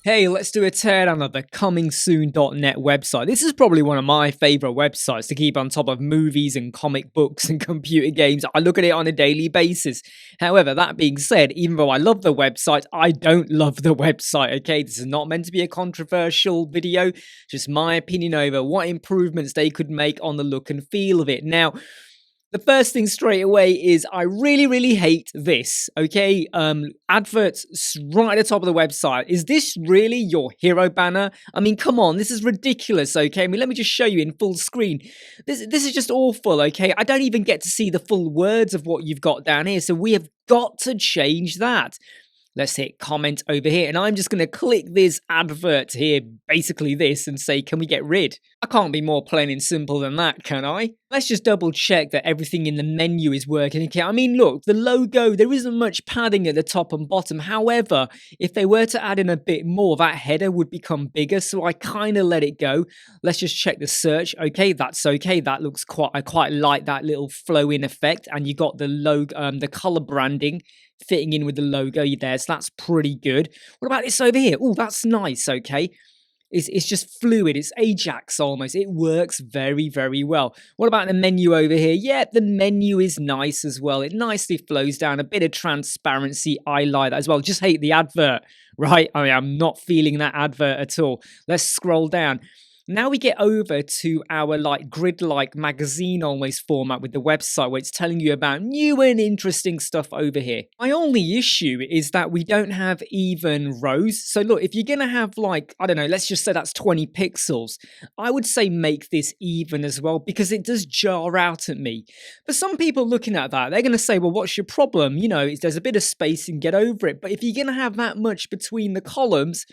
Hey, let's do a teardown of the comingsoon.net website. This is probably one of my favorite websites to keep on top of movies and comic books and computer games. I look at it on a daily basis. However, that being said, even though I love the website, I don't love the website, okay? This is not meant to be a controversial video, just my opinion over what improvements they could make on the look and feel of it. Now, the first thing straight away is I really hate this, okay? Adverts right at the top of the website. Is this really your hero banner? I mean, come on, this is ridiculous, okay? I mean, let me just show you in full screen. This is just awful, okay? I don't even get to see the full words of what you've got down here, so we have got to change that. Let's hit comment over here, and I'm just going to click this advert here, basically this, and say, can we get rid? I can't be more plain and simple than that, can I? Let's just double check that everything in the menu is working. Okay, I mean, look, the logo, there isn't much padding at the top and bottom. However, if they were to add in a bit more, that header would become bigger, so I kind of let it go. Let's just check the search. Okay, that's okay. That looks I quite like that little flow-in effect, and you got the logo, the color branding fitting in with the logo there, so that's pretty good. What about this over here? Oh, that's nice, okay. It's just fluid, it's Ajax almost. It works very well. What about the menu over here? Yeah, the menu is nice as well. It nicely flows down, a bit of transparency. I like that as well. Just hate the advert, right? I mean, I'm not feeling that advert at all. Let's scroll down. Now we get over to our grid-like magazine almost format with the website where it's telling you about new and interesting stuff over here. My only issue is that we don't have even rows. So look, if you're going to have I don't know, let's just say that's 20 pixels. I would say make this even as well because it does jar out at me. But some people looking at that, they're going to say, well, what's your problem? You know, there's a bit of spacing, get over it. But if you're going to have that much between the columns,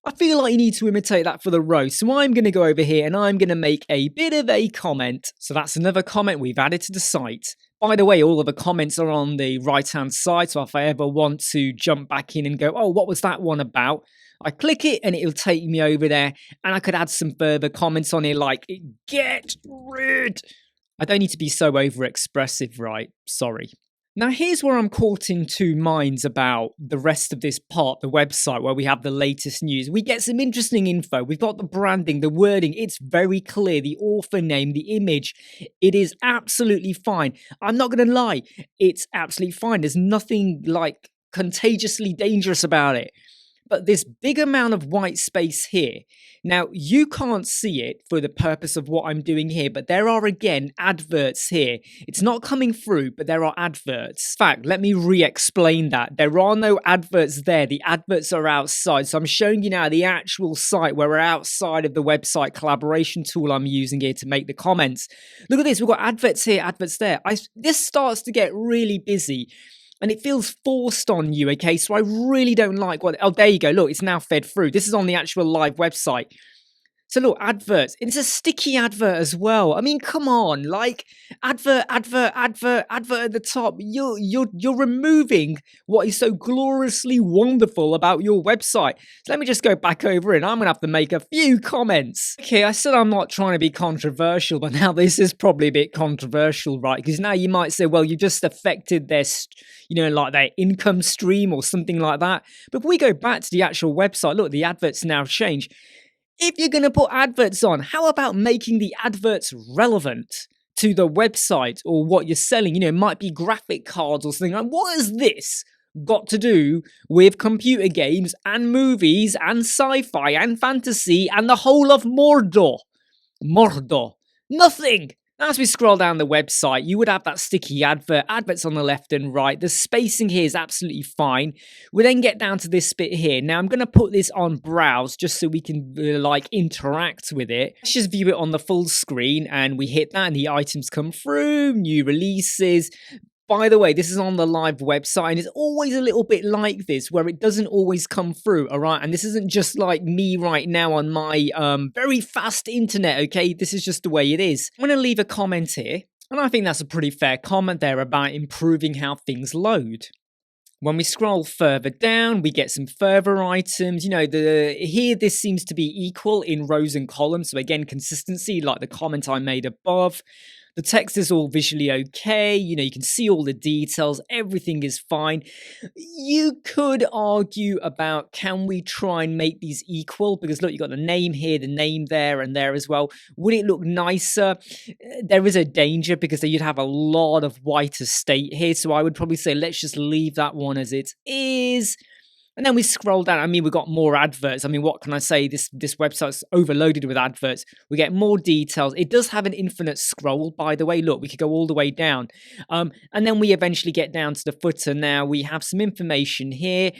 I feel like you need to imitate that for the row, so I'm going to go over here and I'm going to make a bit of a comment. So that's another comment we've added to the site. By the way, all of the comments are on the right-hand side, so if I ever want to jump back in and go, oh, what was that one about? I click it and it'll take me over there, and I could add some further comments on it like, get rid. I don't need to be so over-expressive, right? Sorry. Now, here's where I'm caught in two minds about the rest of this part, the website, where we have the latest news. We get some interesting info. We've got the branding, the wording. It's very clear. The author name, the image. It is absolutely fine. I'm not going to lie. It's absolutely fine. There's nothing contagiously dangerous about it. But this big amount of white space here, now you can't see it for the purpose of what I'm doing here, but there are again adverts here. It's not coming through, but there are adverts. In fact, let me re-explain that. There are no adverts there. The adverts are outside. So I'm showing you now the actual site where we're outside of the website collaboration tool I'm using here to make the comments. Look at this. We've got adverts here, adverts there. This starts to get really busy. And it feels forced on you, okay? So I really don't like what... Oh, there you go. Look, it's now fed through. This is on the actual live website. So look, adverts. It's a sticky advert as well. I mean, come on. Advert at the top. You're removing what is so gloriously wonderful about your website. So let me just go back over it. I'm going to have to make a few comments. Okay, I said I'm not trying to be controversial, but now this is probably a bit controversial, right? Because now you might say, well, you just affected their, their income stream or something like that. But if we go back to the actual website, look, the adverts now change. If you're going to put adverts on, how about making the adverts relevant to the website or what you're selling? It might be graphic cards or something. What has this got to do with computer games and movies and sci-fi and fantasy and the whole of Mordor? Nothing. As we scroll down the website, you would have that sticky adverts on the left and right. The spacing here is absolutely fine. We then get down to this bit here. Now I'm going to put this on browse just so we can interact with it. Let's just view it on the full screen and we hit that and the items come through, new releases. By the way, this is on the live website and it's always a little bit like this where it doesn't always come through, all right? And this isn't just like me right now on my very fast internet, okay? This is just the way it is. I'm going to leave a comment here, and I think that's a pretty fair comment there about improving how things load. When we scroll further down, we get some further items. Here this seems to be equal in rows and columns. So again, consistency, like the comment I made above. The text is all visually okay. You can see all the details. Everything is fine. You could argue about, can we try and make these equal? Because look, you got the name here, the name there, and there as well. Would it look nicer? There is a danger because then you'd have a lot of white estate here. So I would probably say, let's just leave that one as it is. And then we scroll down. I mean, we've got more adverts. I mean, what can I say? This website's overloaded with adverts. We get more details. It does have an infinite scroll, by the way. Look, we could go all the way down. And then we eventually get down to the footer. Now, we have some information here.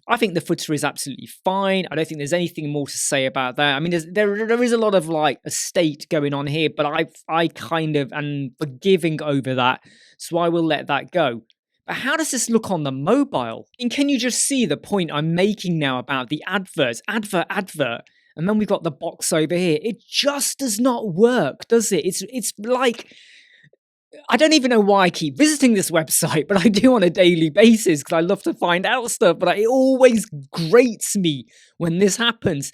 I think the footer is absolutely fine. I don't think there's anything more to say about that. I mean, there is a lot of like estate going on here, but I kind of am forgiving over that. So I will let that go. But how does this look on the mobile? And can you just see the point I'm making now about the adverts? Advert. And then we've got the box over here. It just does not work, does it? It's like, I don't even know why I keep visiting this website, but I do on a daily basis because I love to find out stuff. But it always grates me when this happens.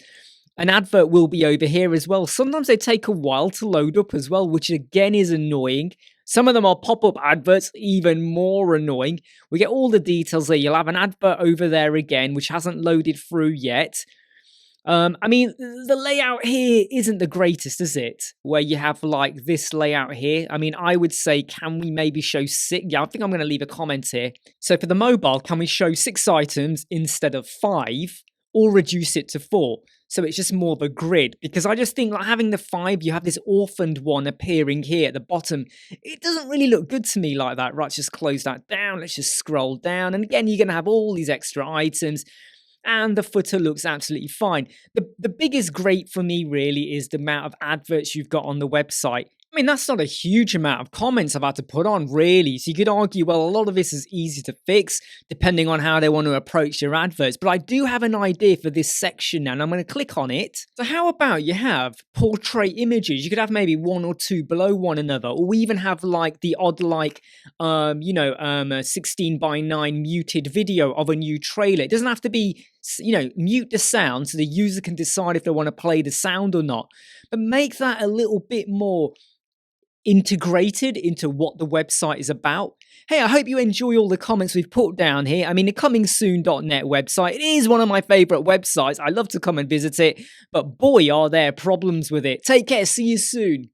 An advert will be over here as well. Sometimes they take a while to load up as well, which again is annoying. Some of them are pop-up adverts, even more annoying. We get all the details there. You'll have an advert over there again, which hasn't loaded through yet. I mean, the layout here isn't the greatest, is it? Where you have like this layout here. I mean, I would say, can we maybe show 6? Yeah, I think I'm going to leave a comment here. So for the mobile, can we show 6 items instead of 5 or reduce it to 4? So it's just more of a grid, because I just think like having the 5, you have this orphaned one appearing here at the bottom. It doesn't really look good to me like that. Right, let's just close that down. Let's just scroll down. And again, you're going to have all these extra items. And the footer looks absolutely fine. The biggest great for me really is the amount of adverts you've got on the website. I mean, that's not a huge amount of comments I've had to put on, really. So you could argue, well, a lot of this is easy to fix, depending on how they want to approach your adverts. But I do have an idea for this section now, and I'm going to click on it. So how about you have portrait images? You could have maybe 1 or 2 below one another, or we even have like the odd, like, 16:9 muted video of a new trailer. It doesn't have to be, mute the sound so the user can decide if they want to play the sound or not. But make that a little bit more integrated into what the website is about. Hey, I hope you enjoy all the comments we've put down here. I mean, the comingsoon.net website, it is one of my favorite websites. I love to come and visit it, but boy, are there problems with it. Take care. See you soon.